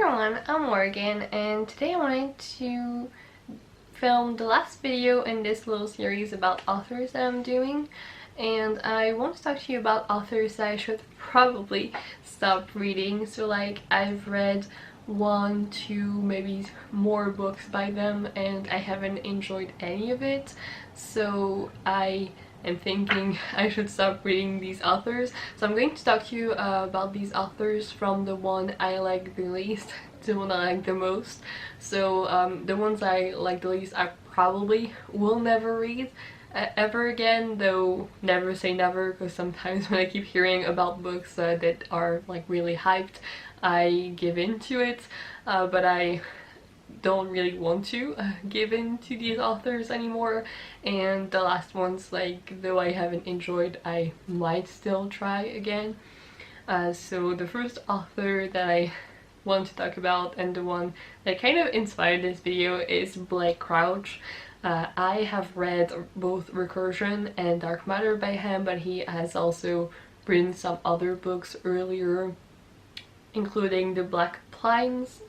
everyone, I'm Morgan, and today I wanted to film the last video in this little series about authors that I'm doing. And I want to talk to you about authors that I should probably stop reading. So like, I've read one, two, maybe more books by them and I haven't enjoyed any of it. So I am thinking I should stop reading these authors. So I'm going to talk to you about these authors from the one I like the least to the one I like the most. So the ones I like the least I probably will never read ever again, though never say never, because sometimes when I keep hearing about books that are like really hyped, I give in to it, but I don't really want to give in to these authors anymore. And the last ones, like, though I haven't enjoyed, I might still try again. So the first author that I want to talk about, and the one that kind of inspired this video, is Blake Crouch. I have read both Recursion and Dark Matter by him, but he has also written some other books earlier, including the Black Pines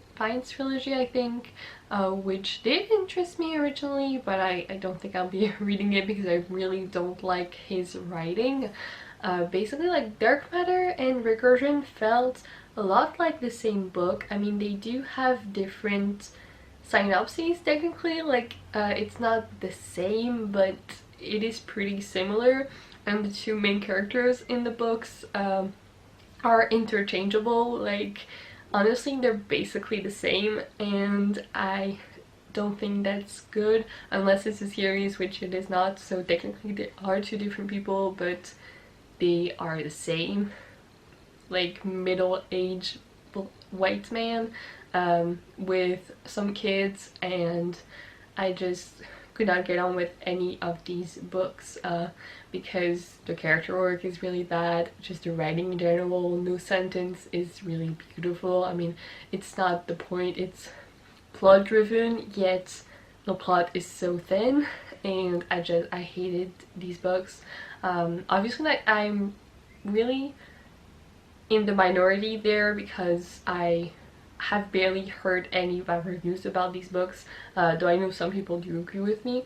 trilogy, I think, which did interest me originally, but I don't think I'll be reading it because I really don't like his writing. Basically, like, Dark Matter and Recursion felt a lot like the same book. I mean, they do have different synopses technically, like it's not the same, but it is pretty similar, and the two main characters in the books are interchangeable. Like, honestly, they're basically the same, and I don't think that's good unless it's a series, which it is not. So technically they are two different people, but they are the same, like middle-aged white man with some kids, and I just could not get on with any of these books because the character work is really bad, just the writing in general. No sentence is really beautiful. I mean, it's not the point, it's plot driven, yet the plot is so thin, and I hated these books. Obviously, like, I'm really in the minority there because I have barely heard any bad reviews about these books, though I know some people do agree with me.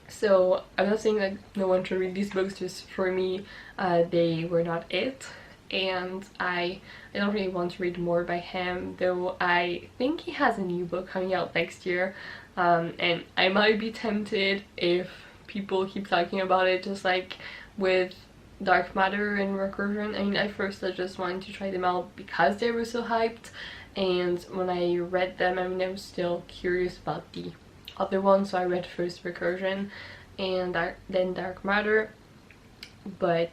So I'm not saying that no one should read these books, just for me they were not it, and I don't really want to read more by him, though I think he has a new book coming out next year, and I might be tempted if people keep talking about it, just like with Dark Matter and Recursion. I mean, at first I just wanted to try them out because they were so hyped, and when I read them, I mean, I was still curious about the other one, so I read first Recursion and then Dark Matter. But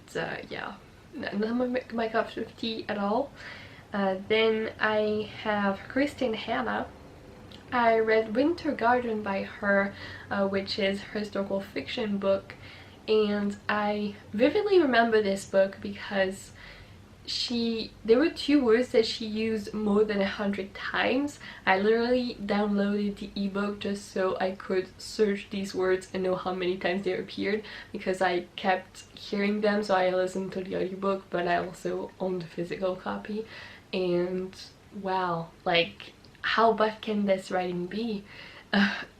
yeah, not my cup of tea at all. Then I have Christine Hanna. I read Winter Garden by her, which is her historical fiction book, and I vividly remember this book because there were two words that she used more than 100 times. I literally downloaded the ebook just so I could search these words and know how many times they appeared, because I kept hearing them. So I listened to the audiobook, but I also owned the physical copy, and wow, like, how bad can this writing be?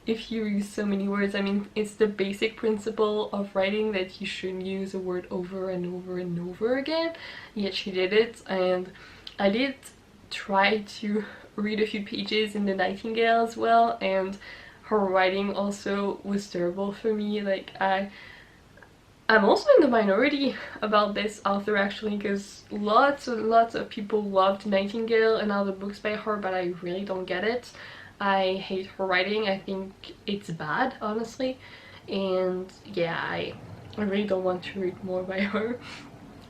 If you use so many words. I mean, it's the basic principle of writing that you shouldn't use a word over and over and over again, yet she did it. And I did try to read a few pages in the Nightingale as well, and her writing also was terrible for me. Like, I'm also in the minority about this author, actually, because lots and lots of people loved Nightingale and other books by her, but I really don't get it. I hate her writing. I think it's bad, honestly, and yeah, I really don't want to read more by her.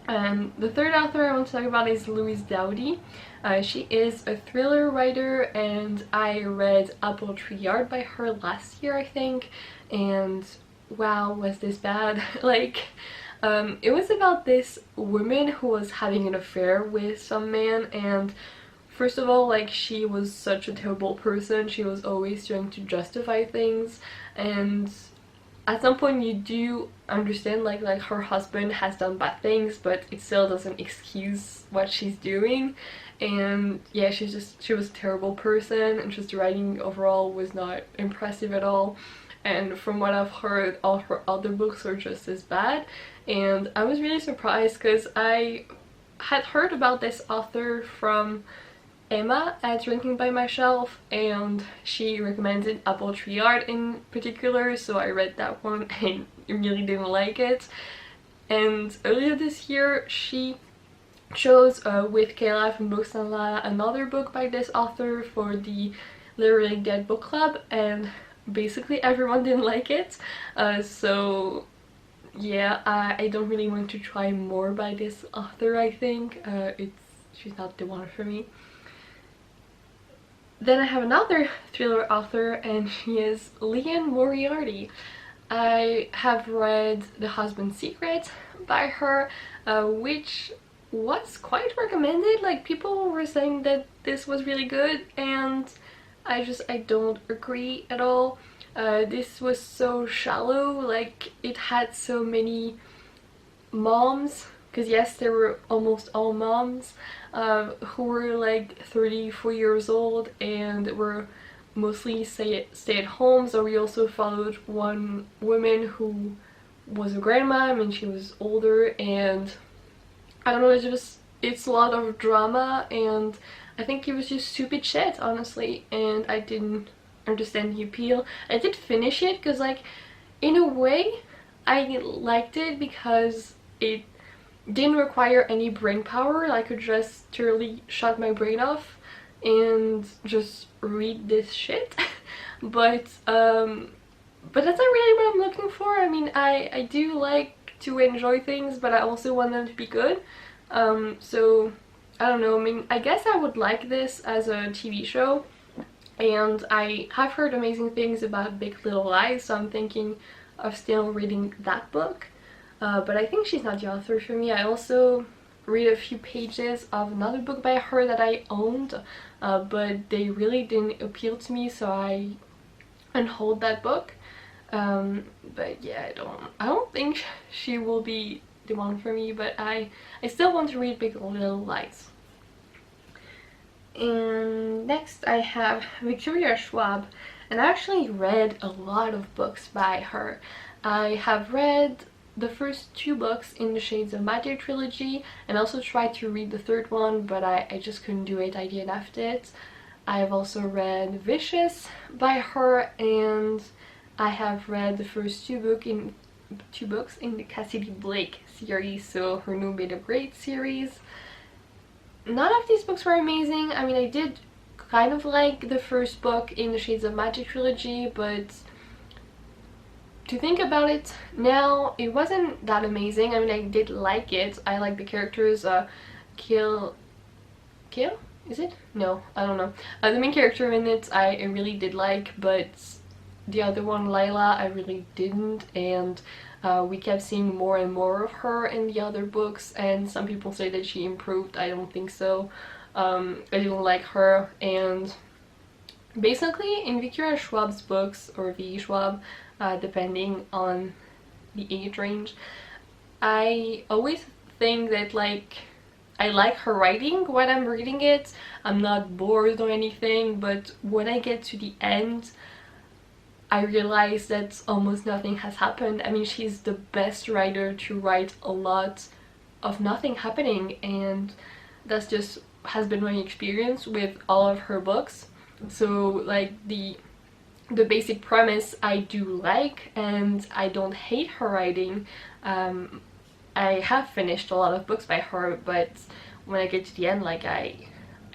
And the third author I want to talk about is Louise Dowdy. She is a thriller writer, and I read Apple Tree Yard by her last year, I think, and wow, was this bad. Like, it was about this woman who was having an affair with some man, and first of all, like, she was such a terrible person. She was always trying to justify things, and at some point you do understand like her husband has done bad things, but it still doesn't excuse what she's doing. And yeah, she was a terrible person, and just the writing overall was not impressive at all. And from what I've heard, all her other books are just as bad. And I was really surprised because I had heard about this author from Emma at Drinking by My Shelf, and she recommended Apple Tree Art in particular, so I read that one and really didn't like it. And earlier this year she chose with Kayla from Books and La another book by this author for the Literally Dead book club, and basically everyone didn't like it. So yeah, I don't really want to try more by this author. I think she's not the one for me. Then I have another thriller author, and she is Liane Moriarty. I have read The Husband's Secret by her, which was quite recommended. Like, people were saying that this was really good, and I don't agree at all. This was so shallow. Like, it had so many moms, because yes, they were almost all moms, who were like 34 years old and were mostly stay-at-homes. So we also followed one woman who was a grandma. I mean, she was older, and I don't know, it's a lot of drama, and I think it was just stupid shit, honestly, and I didn't understand the appeal. I did finish it because, like, in a way I liked it because it didn't require any brain power. I could just totally shut my brain off and just read this shit. But that's not really what I'm looking for. I mean, I do like to enjoy things, but I also want them to be good. So I don't know, I mean, I guess I would like this as a TV show, and I have heard amazing things about Big Little Lies, so I'm thinking of still reading that book. But I think she's not the author for me. I also read a few pages of another book by her that I owned, but they really didn't appeal to me, so I unhold that book. But yeah, I don't think she will be the one for me, but I still want to read Big Little Lies. And next I have Victoria Schwab, and I actually read a lot of books by her. I have read the first 2 books in the Shades of Magic trilogy, and also tried to read the third one, but I just couldn't do it. I DNF'd it. I have also read Vicious by her, and I have read the first 2 books in the Cassidy Blake series, so her New Bit of Great series. None of these books were amazing. I mean, I did kind of like the first book in the Shades of Magic trilogy, but to think about it now, it wasn't that amazing. I mean, I did like it. I like the characters. Kill? Is it? No, I don't know. The main character in it I really did like, but the other one, Layla, I really didn't, and we kept seeing more and more of her in the other books, and some people say that she improved. I don't think so. I didn't like her, and basically in Victoria Schwab's books, or V. Schwab, depending on the age range, I always think that, like, I like her writing when I'm reading it. I'm not bored or anything, but when I get to the end, I realize that almost nothing has happened. I mean, she's the best writer to write a lot of nothing happening, and that's just has been my experience with all of her books. So, like, the basic premise I do like, and I don't hate her writing. I have finished a lot of books by her, but when I get to the end, like, I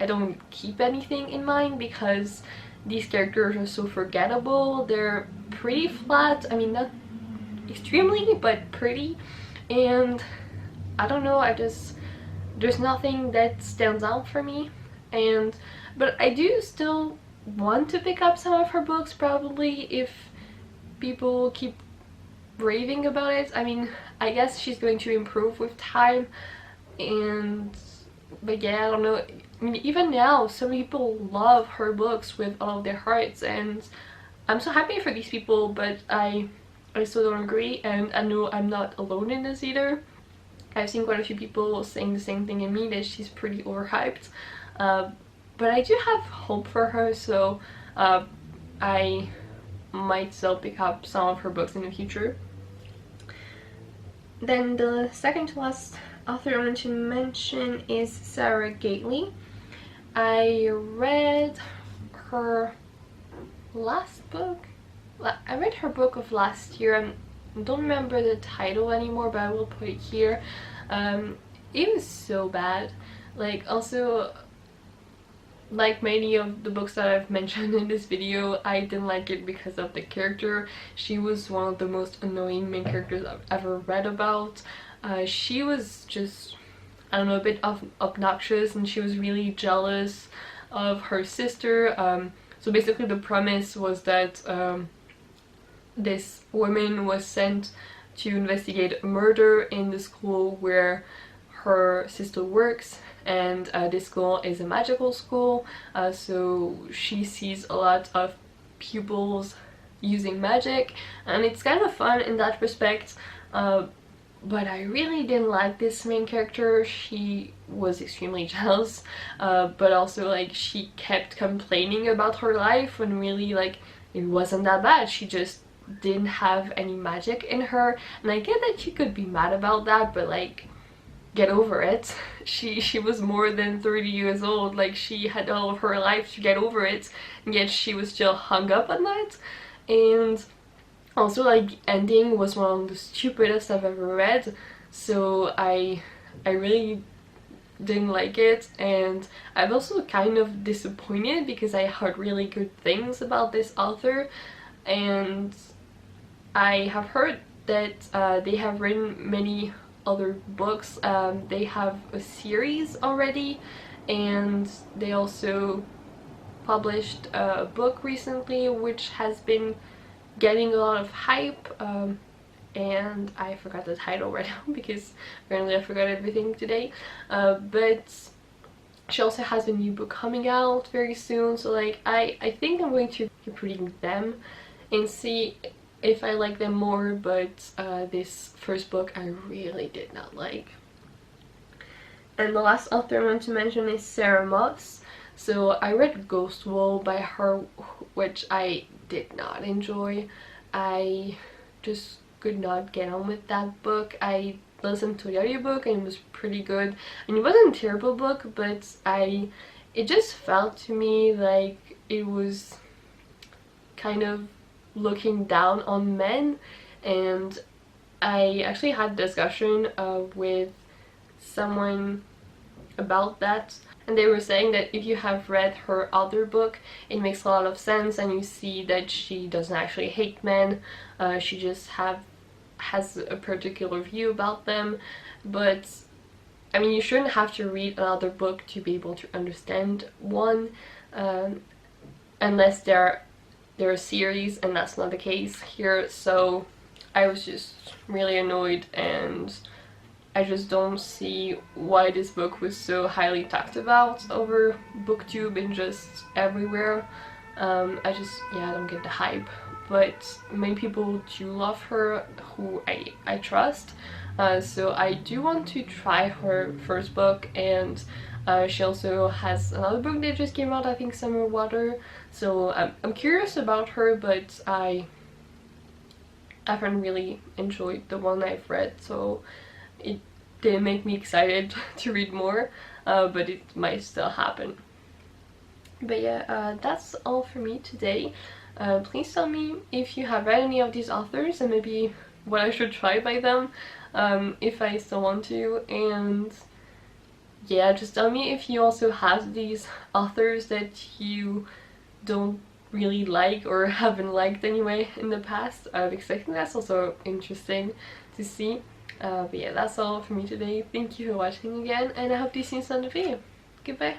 don't keep anything in mind because these characters are so forgettable. They're pretty flat. I mean, not extremely, but pretty. And I don't know, there's nothing that stands out for me. But I do still want to pick up some of her books, probably, if people keep raving about it. I mean, I guess she's going to improve with time, but yeah, I don't know. I mean, even now, some people love her books with all of their hearts, and I'm so happy for these people, but I I still don't agree, and I know I'm not alone in this either. I've seen quite a few people saying the same thing in me, that she's pretty overhyped. But I do have hope for her, so I might still pick up some of her books in the future. Then the second to last author I want to mention is Sarah Gately. I read her last book. I read her book of last year. I don't remember the title anymore, but I will put it here. It was so bad. Like, also, like many of the books that I've mentioned in this video, I didn't like it because of the character. She was one of the most annoying main characters I've ever read about. She was just, I don't know, a bit obnoxious, and she was really jealous of her sister. So basically the premise was that this woman was sent to investigate a murder in the school where her sister works, and this school is a magical school, so she sees a lot of pupils using magic, and it's kind of fun in that respect. But I really didn't like this main character. She was extremely jealous, but also like she kept complaining about her life when really like it wasn't that bad. She just didn't have any magic in her, and I get that she could be mad about that, but like, get over it. She was more than 30 years old. Like, she had all of her life to get over it, and yet she was still hung up on that. And also, like, the ending was one of the stupidest I've ever read, so I really didn't like it. And I'm also kind of disappointed because I heard really good things about this author, and I have heard that they have written many other books. They have a series already, and they also published a book recently which has been getting a lot of hype, and I forgot the title right now because apparently I forgot everything today, but she also has a new book coming out very soon, so like I think I'm going to keep reading them and see if I like them more, but this first book I really did not like. And the last author I want to mention is Sarah Moss. So I read Ghost Wall by her, which I did not enjoy. I just could not get on with that book. I listened to the audiobook and it was pretty good, and it wasn't a terrible book, but it just felt to me like it was kind of looking down on men. And I actually had a discussion with someone about that, and they were saying that if you have read her other book, it makes a lot of sense, and you see that she doesn't actually hate men. She just has a particular view about them. But I mean, you shouldn't have to read another book to be able to understand one, unless they're a series, and that's not the case here. So I was just really annoyed, and I just don't see why this book was so highly talked about over booktube and just everywhere. I don't get the hype, but many people do love her who I trust, so I do want to try her first book. And she also has another book that just came out, I think Summer Water, so I'm curious about her, but I haven't really enjoyed the one I've read, so it didn't make me excited to read more, but it might still happen. But yeah, that's all for me today. Please tell me if you have read any of these authors and maybe what I should try by them, if I still want to. And yeah, just tell me if you also have these authors that you don't really like or haven't liked anyway in the past, because I think that's also interesting to see. But yeah, that's all for me today. Thank you for watching again, and I hope to see you in the video. Goodbye.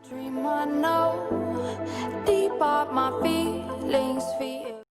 Dream I know, deep up my feelings feel